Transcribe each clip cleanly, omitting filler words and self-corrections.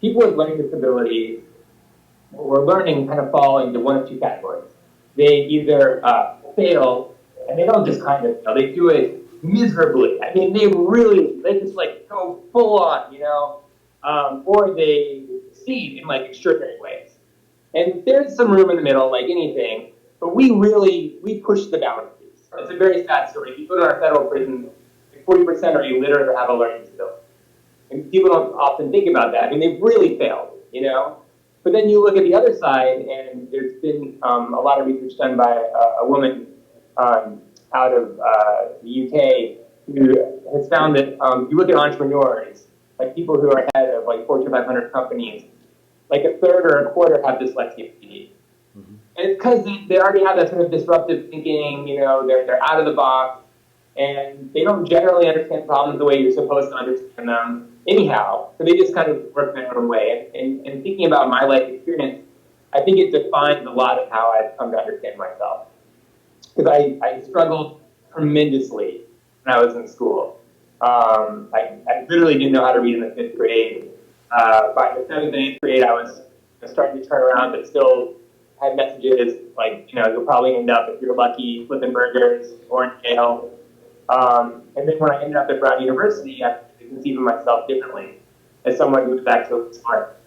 people with learning disabilities or learning kind of fall into one of two categories. They either fail, and they don't just kind of fail, they do it miserably. I mean, they just like go full on, or they succeed in like extraordinary ways. And there's some room in the middle, like anything, but we push the boundaries. It's a very sad story. If you go to our federal prisons, 40% are illiterate or have a learning disability. And people don't often think about that. I mean, they've really failed, But then you look at the other side, and there's been a lot of research done by a woman out of the UK who has found that you look at entrepreneurs, like people who are head of like Fortune 500 companies, like a third or a quarter have dyslexia. Mm-hmm. And it's because they already have that sort of disruptive thinking, they're out of the box, and they don't generally understand problems the way you're supposed to understand them anyhow. So they just kind of work their own way. And thinking about my life experience, I think it defines a lot of how I've come to understand myself. Because I struggled tremendously when I was in school. I literally didn't know how to read in the 5th grade. By the 7th and 8th grade, I was starting to turn around, but still had messages like, you'll probably end up, if you're lucky, flipping burgers or in jail. And then when I ended up at Brown University, I could conceive of myself differently as someone who was actually smart.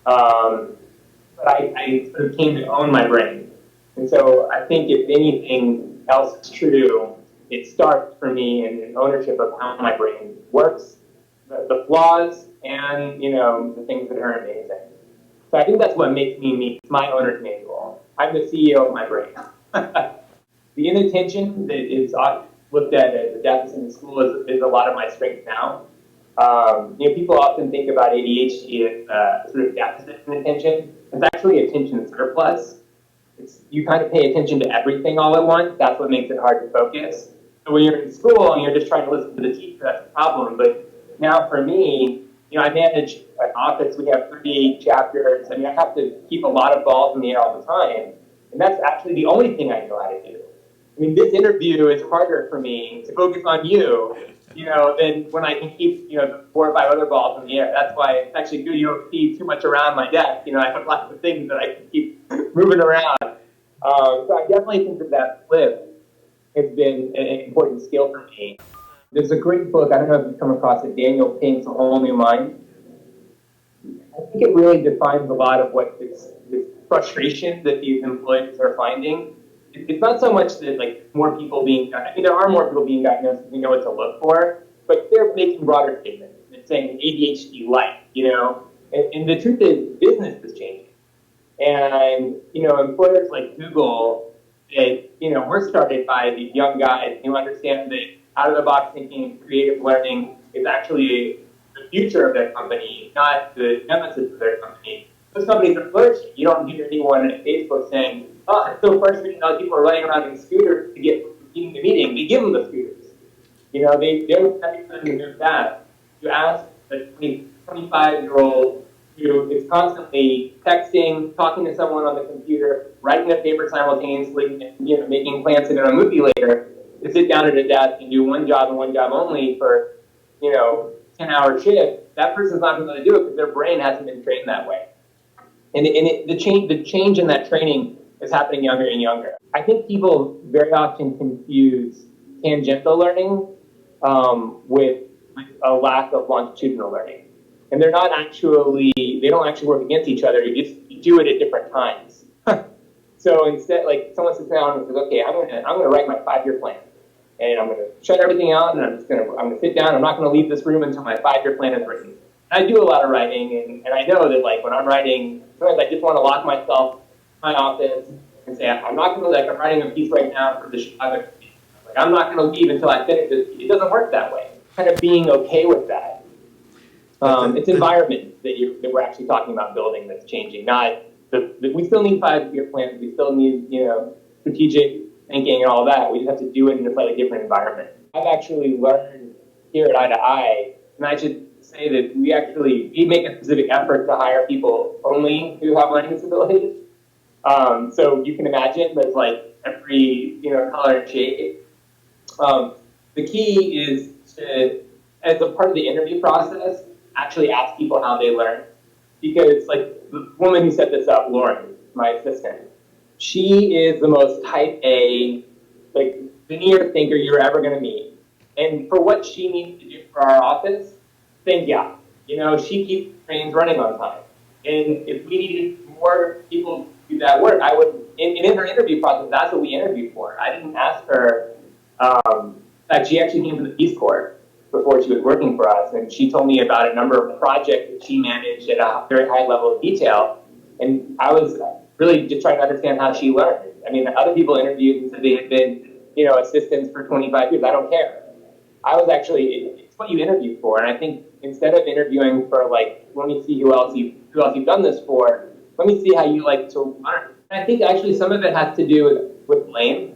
But I sort of came to own my brain. And so I think if anything else is true, it starts for me in an ownership of how my brain works, the flaws, and, the things that are amazing. So I think that's what makes me my owner's manual. I'm the CEO of my brain. The inattention that is looked at as a deficit in school is a lot of my strength now. People often think about ADHD as sort of deficit in attention. It's actually attention surplus. You kind of pay attention to everything all at once. That's what makes it hard to focus. So when you're in school and you're just trying to listen to the teacher, that's a problem. But now for me, I manage an office. We have 38 chapters. I mean, I have to keep a lot of balls in the air all the time. And that's actually the only thing I know how to do. I mean, this interview is harder for me to focus on you, than when I can keep, 4 or 5 other balls in the air. That's why it's actually good you don't see too much around my desk. I have lots of things that I can keep moving around. So I definitely think that flip has been an important skill for me. There's a great book, I don't know if you've come across it, Daniel Pink's A Whole New Mind. I think it really defines a lot of what this frustration that these employers are finding. It's not so much that more people being, there are more people being diagnosed, we know what to look for, but they're making broader statements. It's saying ADHD-like, and the truth is business is changing. And, employers like Google, we're started by these young guys who understand that out-of-the-box thinking, creative learning is actually the future of their company, not the nemesis of their company. Those companies are flourishing. You don't hear anyone at Facebook saying, oh, it's so frustrating how people are running around in scooters to get from meeting to meeting. They give them the scooters. They're every time to move fast. You ask a 25-year-old who is constantly texting, talking to someone on the computer, writing a paper simultaneously, and making plans to go to a movie later, to sit down at a desk and do one job and one job only for 10-hour shift. That person's not going to do it because their brain hasn't been trained that way. And the change in that training is happening younger and younger. I think people very often confuse tangential learning with a lack of longitudinal learning. And they don't actually work against each other. You do it at different times. So instead, someone sits down and says, okay, I'm gonna write my 5-year plan. And I'm gonna shut everything out, and I'm gonna sit down. I'm not gonna leave this room until my 5-year plan is written. And I do a lot of writing, and I know that when I'm writing, sometimes I just want to lock myself in my office and say, I'm not gonna I'm writing a piece right now for the Chicago. I'm not gonna leave until I finish this. It doesn't work that way. Kind of being okay with that. It's environment that we're actually talking about building that's changing. Not we still need 5-year plans. We still need strategic thinking and all that. We just have to do it in a slightly different environment. I've actually learned here at Eye to Eye, and I should say that we make a specific effort to hire people only who have learning disabilities. So you can imagine there's every color and shape. The key is to, as a part of the interview process, actually ask people how they learn. because like the woman who set this up, Lauren, my assistant, she is the most type A, like linear thinker you're ever going to meet. And for what she needs to do for our office, thank God. You know, she keeps trains running on time. And if we needed more people to do that work, I would, in her interview process, that's what we interviewed for. I didn't ask her, in fact, she actually came from the Peace Corps before she was working for us, and she told me about a number of projects that she managed at a very high level of detail. And I was really just trying to understand how she learned. I mean, other people interviewed and said they had been, you know, assistants for 25 years. I don't care. I was actually, it's what you interview for. And I think instead of interviewing for like, let me see who else you've done this for, let me see how you like to learn. And I think actually some of it has to do with blame.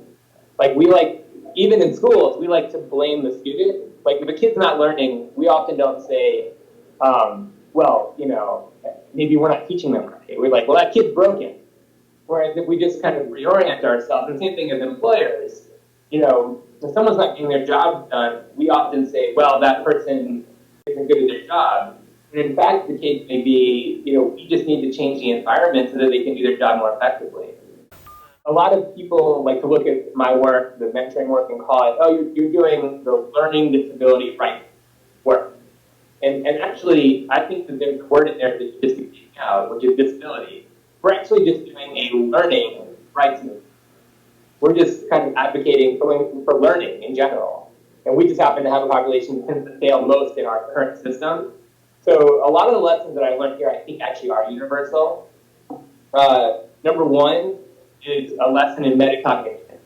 Like we like, even in schools, we like to blame the student. Like if a kid's not learning, we often don't say, well, you know, maybe we're not teaching them right. We're like, well, that kid's broken. Whereas if we just kind of reorient ourselves, and same thing as employers, you know, if someone's not getting their job done, we often say, well, that person isn't good at their job. And in fact, the case may be, you know, we just need to change the environment so that they can do their job more effectively. A lot of people like to look at my work, the mentoring work, and call it, oh, you're doing the learning disability rights work. And actually, I think that there's a word in there that's just taking out, which is disability. We're actually just doing a learning rights movement. We're just kind of advocating for learning in general. And we just happen to have a population that tends to fail most in our current system. So a lot of the lessons that I learned here, I think, actually are universal. Number one is a lesson in metacognition.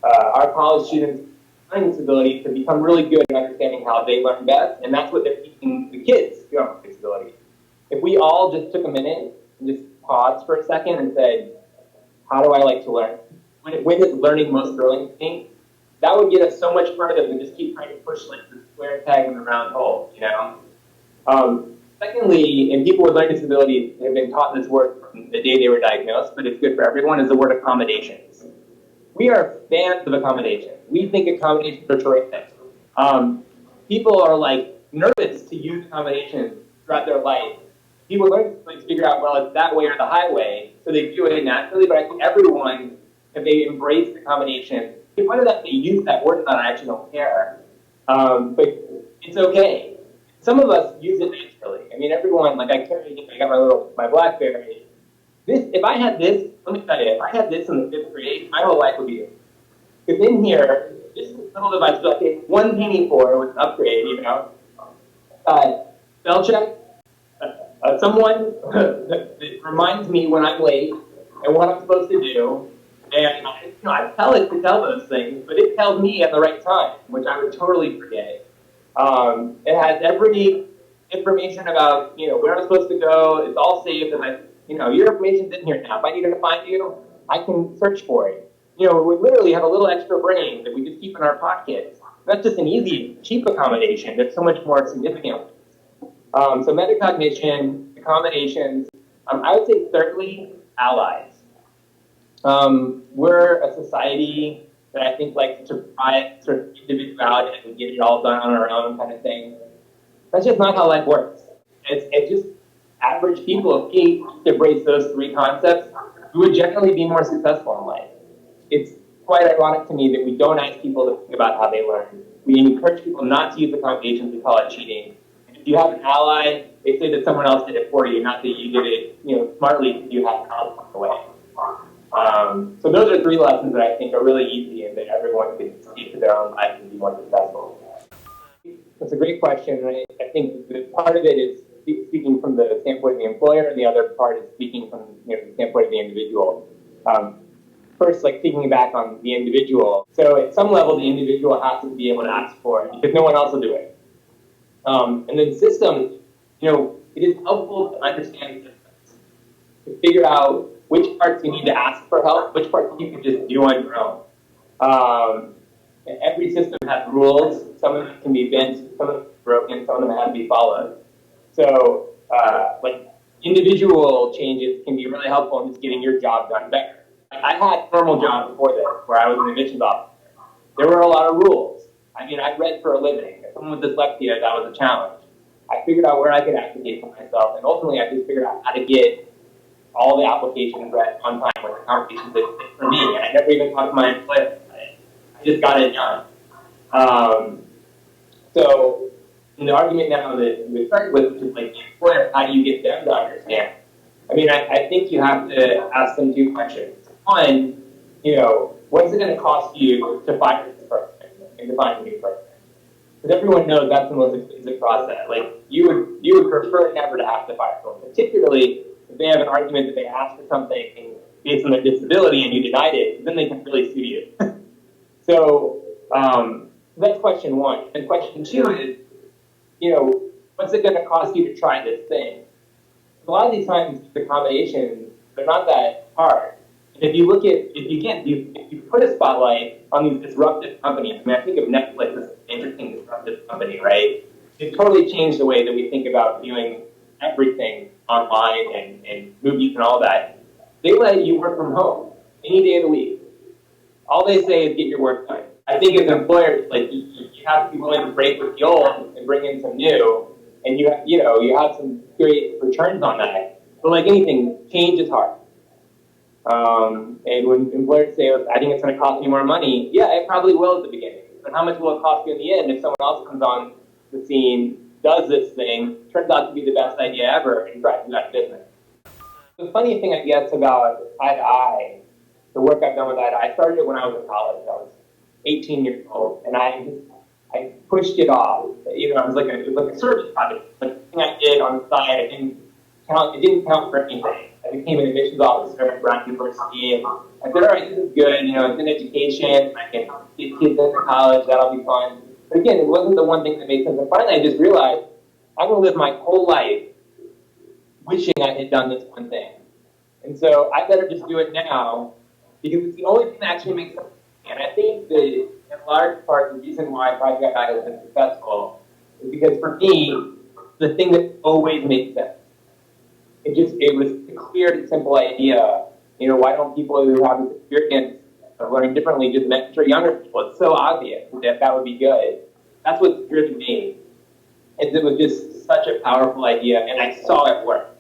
Our college students' learning disability to become really good at understanding how they learn best, and that's what they're teaching the kids who have a disability. If we all just took a minute and just paused for a second and said, how do I like to learn? When is learning most thrilling to me? That would get us so much further than just keep trying to push like the square peg in the round hole, you know? Secondly, and people with learning disabilities have been taught this word from the day they were diagnosed, but it's good for everyone, is the word accommodations. We are fans of accommodations. We think accommodations are terrific. People are like nervous to use accommodations throughout their life. People learn to figure out, well, it's that way or the highway, so they do it naturally, but I think everyone, if they embrace accommodation, whether that they use that word or not, I actually don't care. But it's okay. Some of us use it naturally. I mean, everyone, like I got my BlackBerry. If I had this, let me tell you, if I had this in the 5th grade, my whole life would be different. Because in here, this little device was like one penny for with an upgrade, you know. Spell check, someone that reminds me when I'm late and what I'm supposed to do. And I tell it to tell those things, but it tells me at the right time, which I would totally forget. It has every information about, you know, where I'm supposed to go. It's all saved, and your information's in here now. If I needed to find you, I can search for it. You know, we literally have a little extra brain that we just keep in our pockets. That's just an easy, cheap accommodation. There's so much more significant. So metacognition, accommodations. I would say thirdly, allies. We're a society that I think likes to provide sort of individuality and get it all done on our own kind of thing. That's just not how life works. It's just average people. If we embrace those three concepts, we would generally be more successful in life. It's quite ironic to me that we don't ask people to think about how they learn. We encourage people not to use accommodations. We call it cheating. And if you have an ally, they say that someone else did it for you, not that you did it, smartly because you had help on the way. So those are three lessons that I think are really easy and that everyone can take to their own life and be more successful. That's a great question, and I think that part of it is speaking from the standpoint of the employer, and the other part is speaking from the standpoint of the individual. First, like thinking back on the individual. So at some level, the individual has to be able to ask for it because no one else will do it. And then systems, it is helpful to understand systems, to figure out which parts you need to ask for help, which parts you can just do on your own. Every system has rules. Some of them can be bent, some of them are broken, some of them have to be followed. So, individual changes can be really helpful in just getting your job done better. I had a normal job before this, where I was an admissions officer. There were a lot of rules. I mean, I read for a living. As someone with dyslexia, that was a challenge. I figured out where I could advocate for myself, and ultimately I just figured out how to get all the applications read on time with the conversations that fit for me, and I never even talked to my employer about it. I just got it done. So in the argument now that we started with, which is like the employer, how do you get them to understand? I mean, I think you have to ask them two questions. One, what's it going to cost you to fire this person and to find a new person? Because everyone knows that's the most expensive process. Like you would prefer never to have to fire someone, particularly if they have an argument that they asked for something based on their disability and you denied it, then they can really sue you. So that's question one. And question two is, what's it going to cost you to try this thing? A lot of these times, the accommodations, they're not that hard. And if you put a spotlight on these disruptive companies, I mean, I think of Netflix as an interesting disruptive company, right? It totally changed the way that we think about viewing everything online and movies and all that. They let you work from home any day of the week. All they say is get your work done. I think as employers, like you have to be willing to break with the old and bring in some new, and you have some great returns on that. But like anything, change is hard. And when employers say, I think it's going to cost me more money, yeah, it probably will at the beginning. But how much will it cost you in the end if someone else comes on the scene, does this thing, turns out to be the best idea ever, and drives you out of business? The funny thing, I guess, about Eye to Eye, the work I've done with Eye to Eye, I started it when I was in college. I was 18 years old, and I pushed it off. It was like a service project, like a thing I did on the side. It didn't count for anything. I became an admissions officer at Brown University, and I said, all right, this is good. It's in education. I can get kids into college. That'll be fun. But again, it wasn't the one thing that made sense. And finally, I just realized I'm going to live my whole life wishing I had done this one thing. And so I better just do it now because it's the only thing that actually makes sense. And I think that in large part, the reason why Project Eye has been successful is because for me, the thing that always makes sense. It was a clear and simple idea. Why don't people who have this experience of learning differently just mentor younger people? It's so obvious that would be good. That's what's driven me. And it was just such a powerful idea, and I saw it work.